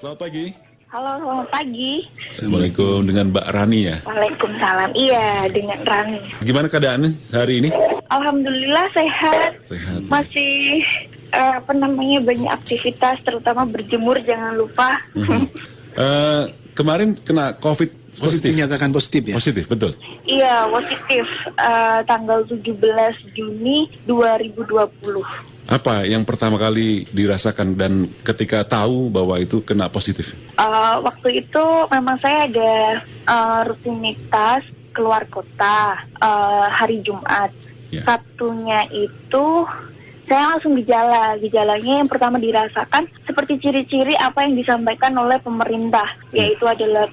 Selamat pagi. Halo, selamat pagi. Assalamualaikum, dengan Mbak Rani ya? Waalaikumsalam. Iya, dengan Rani. Gimana keadaannya hari ini? Alhamdulillah sehat. Sehat. Masih banyak aktivitas, terutama berjemur, jangan lupa. Kemarin kena COVID positif. Dinyatakan positif ya? Positif, betul. Iya, positif. Tanggal 17 Juni 2020. Apa yang pertama kali dirasakan dan ketika tahu bahwa itu kena positif? Waktu itu memang saya ada rutinitas keluar kota hari Jumat. Ya. Sabtunya itu saya langsung gejalanya yang pertama dirasakan seperti ciri-ciri apa yang disampaikan oleh pemerintah, yaitu adalah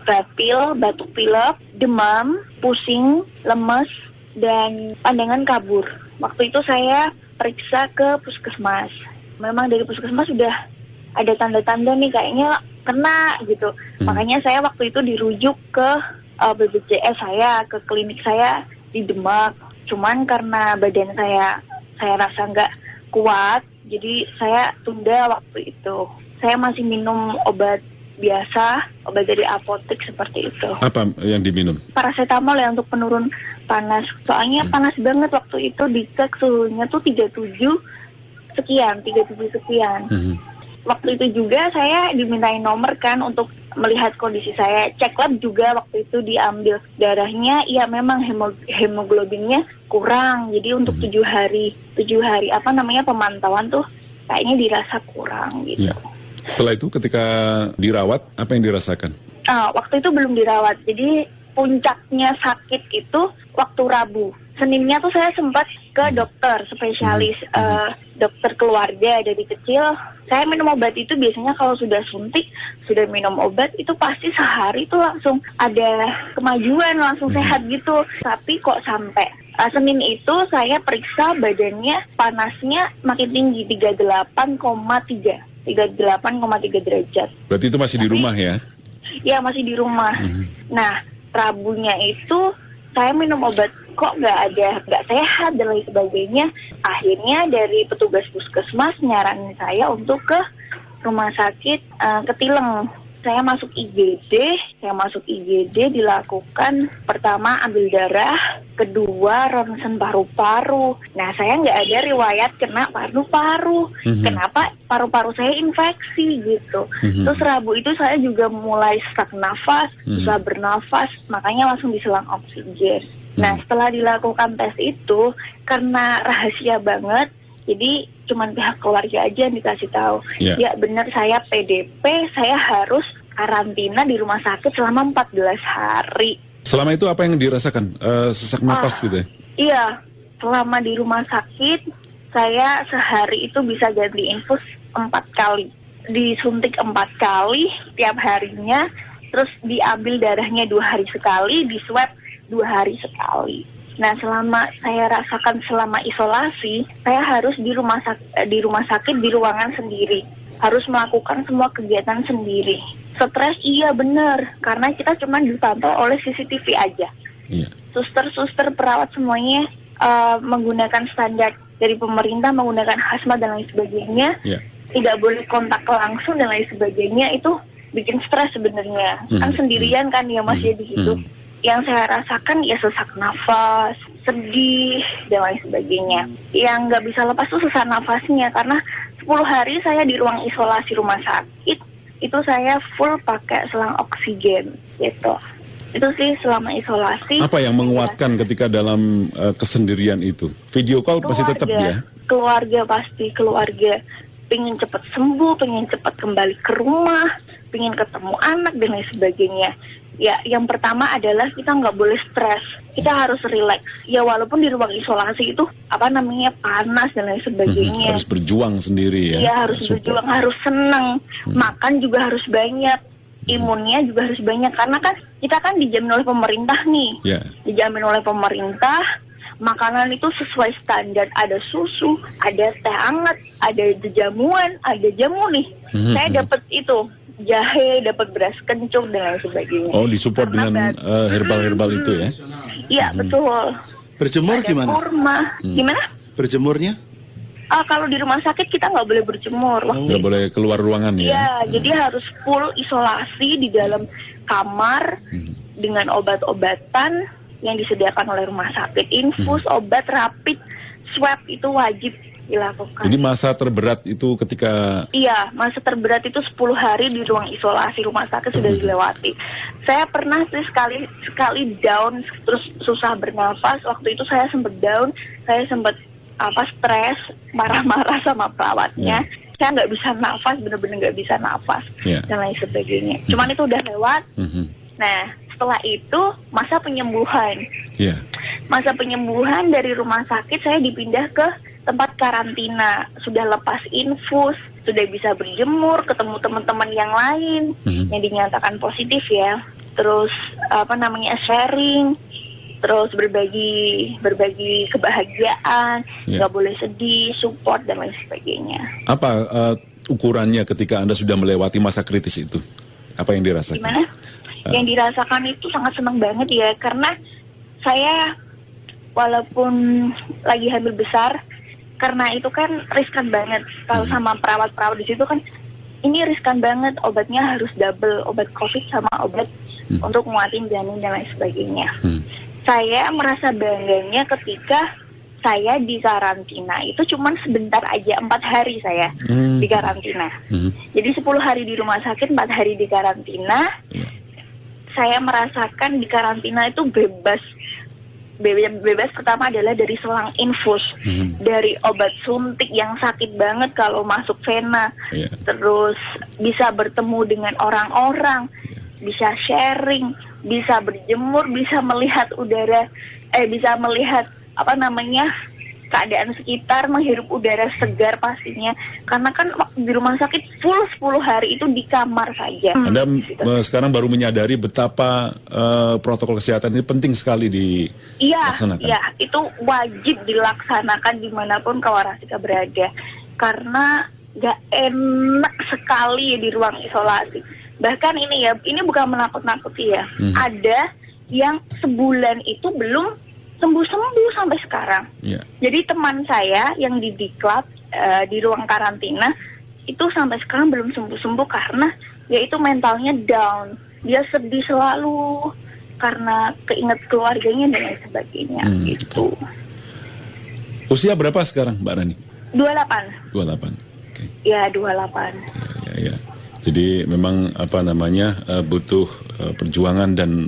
batuk pilek, demam, pusing, lemes, dan pandangan kabur. Waktu itu saya periksa ke puskesmas. Memang dari puskesmas sudah ada tanda-tanda nih kayaknya kena gitu. Makanya saya waktu itu dirujuk ke BPJS saya, ke klinik saya di Demak. Cuman karena badan saya rasa nggak kuat, jadi saya tunda waktu itu. Saya masih minum obat biasa, obat dari apotek seperti itu. Apa yang diminum? Paracetamol ya untuk penurun panas. Soalnya panas banget waktu itu, dicek suhunya tuh 37 sekian. Waktu itu juga saya dimintain nomor kan untuk melihat kondisi saya. Cek lab juga waktu itu diambil darahnya, ya memang hemoglobinnya kurang. Jadi untuk 7 hari pemantauan tuh kayaknya dirasa kurang gitu. Ya. Setelah itu ketika dirawat, apa yang dirasakan? Waktu itu belum dirawat. Jadi puncaknya sakit itu waktu Rabu. Seninnya tuh saya sempat ke dokter spesialis, dokter keluarga dari kecil. Saya minum obat itu biasanya kalau sudah suntik, sudah minum obat itu pasti sehari itu langsung ada kemajuan, langsung sehat gitu. Tapi kok sampai Senin itu saya periksa badannya, panasnya makin tinggi, 38,3 derajat. Berarti itu masih di rumah ya? Ya, masih di rumah. Nah, Rabunya itu saya minum obat kok nggak sehat dan lain sebagainya. Akhirnya dari petugas puskesmas nyaranin saya untuk ke rumah sakit Ketileng. Saya masuk IGD dilakukan pertama ambil darah, kedua ronsen paru-paru. Nah, saya nggak ada riwayat kena paru-paru. Kenapa paru-paru saya infeksi gitu. Terus Rabu itu saya juga mulai sesak nafas, susah bernafas, makanya langsung diselang oksigen. Nah, setelah dilakukan tes itu, karena rahasia banget, jadi cuman pihak keluarga aja yang dikasih tahu. Ya benar, saya PDP, saya harus karantina di rumah sakit selama 14 hari. Selama itu apa yang dirasakan? Sesak napas gitu ya? Iya, selama di rumah sakit, saya sehari itu bisa ganti infus 4 kali. Disuntik 4 kali tiap harinya, terus diambil darahnya 2 hari sekali, diswab 2 hari sekali. Nah, saya rasakan selama isolasi, saya harus di rumah sakit di ruangan sendiri, harus melakukan semua kegiatan sendiri. Stres iya benar, karena kita cuma dipantau oleh CCTV aja. Suster-suster perawat semuanya menggunakan standar dari pemerintah, menggunakan hazmat dan lain sebagainya. Tidak boleh kontak langsung dan lain sebagainya, itu bikin stres sebenarnya. Kan sendirian kan ya Mas ya di situ. Yang saya rasakan ya sesak nafas, sedih, dan lain sebagainya. Yang nggak bisa lepas tuh sesak nafasnya, karena 10 hari saya di ruang isolasi rumah sakit, itu saya full pakai selang oksigen, gitu. Itu sih selama isolasi. Apa yang menguatkan ketika dalam kesendirian itu? Video call pasti tetap ya? Keluarga pasti, keluarga. Pengen cepat sembuh, pengen cepat kembali ke rumah, pengen ketemu anak, dan lain sebagainya. Ya, yang pertama adalah kita nggak boleh stres, kita harus rileks. Ya, walaupun di ruang isolasi itu panas dan lain sebagainya. Harus berjuang sendiri ya. Iya, harus berjuang, harus senang. Makan juga harus banyak, imunnya juga harus banyak. Karena kan kita kan dijamin oleh pemerintah nih. Dijamin oleh pemerintah, makanan itu sesuai standar. Ada susu, ada teh hangat, ada jamuan, ada jamu nih. Saya dapat itu. Jahe, dapat beras kencur dan lain sebagainya. Oh, disupport dengan herbal-herbal itu ya? Iya, betul. Berjemur ada gimana? Kurma. Gimana? Berjemurnya? Kalau di rumah sakit kita nggak boleh berjemur. Nggak boleh keluar ruangan ya? Iya, jadi harus full isolasi di dalam kamar dengan obat-obatan yang disediakan oleh rumah sakit. Infus, obat, rapid, swab itu wajib dilakukan. Jadi masa terberat itu ketika... Iya, masa terberat itu 10 hari di ruang isolasi rumah sakit sudah dilewati. Saya pernah sih sekali down, terus susah bernafas. Waktu itu saya sempat down, saya sempat stres, marah-marah sama perawatnya. Saya nggak bisa nafas, benar-benar nggak bisa nafas, dan lain sebagainya. Cuman itu udah lewat. Nah, setelah itu masa penyembuhan. Masa penyembuhan dari rumah sakit saya dipindah ke tempat karantina. Sudah lepas infus, sudah bisa berjemur, ketemu teman-teman yang lain yang dinyatakan positif ya. Terus sharing, terus berbagi kebahagiaan, nggak boleh sedih, support dan lain sebagainya. Apa ukurannya ketika Anda sudah melewati masa kritis itu? Apa yang dirasakan? Gimana? Yang dirasakan itu sangat senang banget ya, karena saya walaupun lagi hamil besar, karena itu kan riskan banget. Kalau sama perawat-perawat di situ kan, ini riskan banget, obatnya harus double, obat COVID sama obat untuk nguatin janin dan lain sebagainya. Saya merasa bangganya ketika saya di karantina itu cuman sebentar aja, 4 hari saya di karantina. Jadi 10 hari di rumah sakit, 4 hari di karantina. Saya merasakan di karantina itu bebas. Bebas pertama adalah dari selang infus, dari obat suntik yang sakit banget kalau masuk vena, terus bisa bertemu dengan orang-orang, bisa sharing, bisa berjemur, bisa melihat udara, bisa melihat keadaan sekitar, menghirup udara segar pastinya. Karena kan di rumah sakit full 10 hari itu di kamar saja. Anda sekarang baru menyadari betapa protokol kesehatan ini penting sekali dilaksanakan. Iya, itu wajib dilaksanakan dimanapun Kawarasika berada. Karena gak enak sekali di ruang isolasi. Bahkan ini bukan menakut-nakuti ya. Ada yang sebulan itu belum sembuh-sembuh sampai sekarang. Jadi teman saya yang di diklat di ruang karantina itu sampai sekarang belum sembuh-sembuh karena ya itu mentalnya down. Dia sedih selalu karena keinget keluarganya dan lain sebagainya gitu. Usia berapa sekarang Mbak Rani? 28. 28. Okay. Ya, 28. Ya. Jadi memang butuh perjuangan dan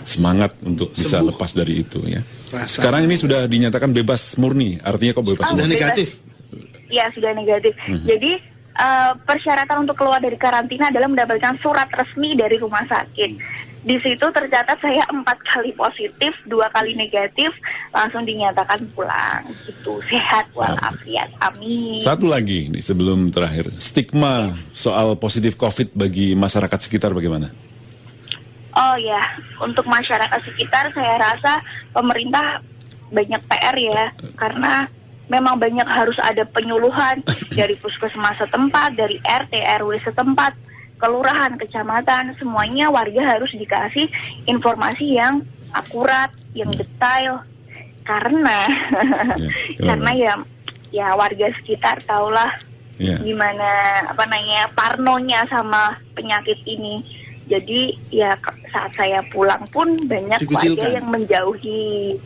semangat untuk bisa lepas dari itu ya. Sekarang ini sudah dinyatakan bebas murni, artinya kok bebas sudah negatif? Ya, sudah negatif. Jadi persyaratan untuk keluar dari karantina adalah mendapatkan surat resmi dari rumah sakit. Di situ tercatat saya 4 kali positif, 2 kali negatif, langsung dinyatakan pulang. Gitu, sehat walafiat, amin. Satu lagi nih sebelum terakhir, stigma soal positif COVID bagi masyarakat sekitar bagaimana? Oh ya, untuk masyarakat sekitar saya rasa pemerintah banyak PR ya, karena memang banyak harus ada penyuluhan dari puskesmas setempat, dari RT, RW setempat, kelurahan, kecamatan, semuanya warga harus dikasih informasi yang akurat, yang detail, karena ya warga sekitar tahulah gimana parnonya sama penyakit ini. Jadi ya saat saya pulang pun banyak warga yang menjauhi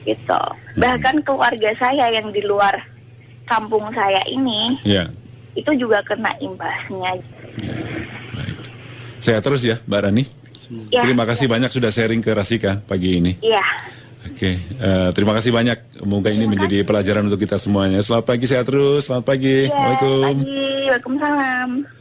gitu. Bahkan keluarga saya yang di luar kampung saya ini itu juga kena imbasnya. Baik. Sehat terus ya Mbak Rani. Terima kasih banyak sudah sharing ke Rasika pagi ini. Oke, terima kasih banyak. Semoga ini menjadi pelajaran untuk kita semuanya. Selamat pagi, sehat terus. Selamat pagi. Waalaikumsalam. Waalaikumsalam.